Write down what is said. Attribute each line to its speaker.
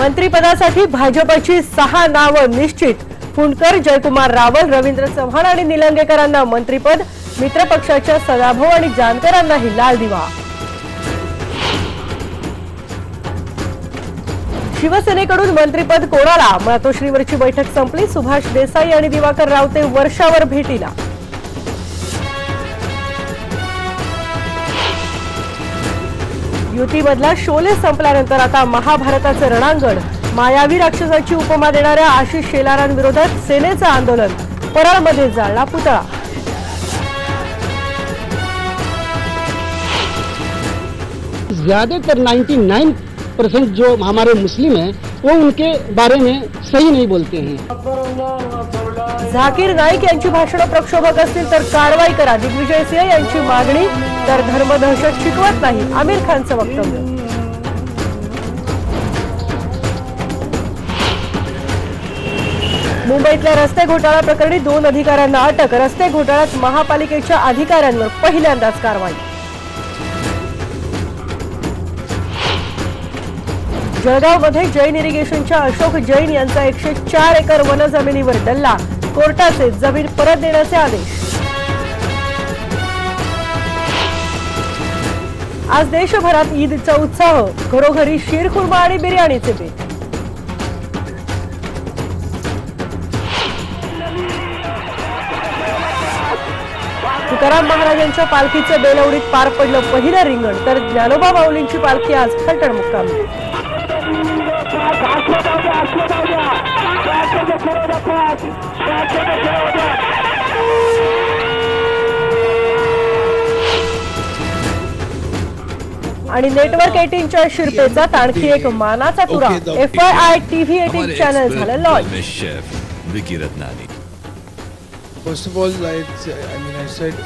Speaker 1: मंत्रिपदासाठी भाजपची 6 नावं निश्चित। फुंडकर, जयकुमार रावल, रवींद्र चव्हाण आणि निलंगेकरांना मंत्रिपद। मित्रपक्षाच्या सदाभाऊ आणि जानकरांनाही लाल दिवा। शिवसेनेकडून मंत्रिपद कोणाला? मातोश्रीवरची बैठक संपली। सुभाष देसाई आणि दिवाकर रावते वर्षावर भेटीला। युतीमधला शोले संपल्यानंतर आता महाभारताचं रणांगण। मायावी राक्षसाची उपमा देणाऱ्या आशिष शेलारांविरोधात सेनेचं आंदोलन। परळमध्ये जाळला पुतळा।
Speaker 2: ज्यादातर 99% जो हमारे मुस्लिम हैं वो उनके बारे में सही नहीं बोलते हैं।
Speaker 1: झाकीर नाईक यांची भाषणं प्रक्षोभक असतील तर कारवाई करा। दिग्विजय सिंह यांची मागणी। तर धर्म दहशत शिकवत नाही, आमिर खानचं वक्तव्य। मुंबईतल्या रस्ते घोटाळा प्रकरणी 2 अधिकाऱ्यांना अटक। रस्ते घोटाळ्यात महापालिकेच्या अधिकाऱ्यांवर पहिल्यांदाच कारवाई। जळगावमध्ये जैन इरिगेशनच्या अशोक जैन यांचा 104 एकर वनजमिनीवर डल्ला। कोर्टाचे जमीन परत देण्याचे आदेश। आज देशभरात ईदचा उत्साह। घरोघरी शीरखुर्मा आणि बिर्याणीचे बेत। तुकाराम महाराजांच्या पालखीचं बेलवडीत पार पडलं पहिलं रिंगण। तर ज्ञानोबा माऊलींची पालखी आज फलटण मुक्कामी। आणि नेटवर्क 18च्या शिरपेचा आणखी एक मानाचा तुरा। FYI TV 18 चॅनल झालं launch.
Speaker 3: Vicky Ratnani.
Speaker 4: First of all, I said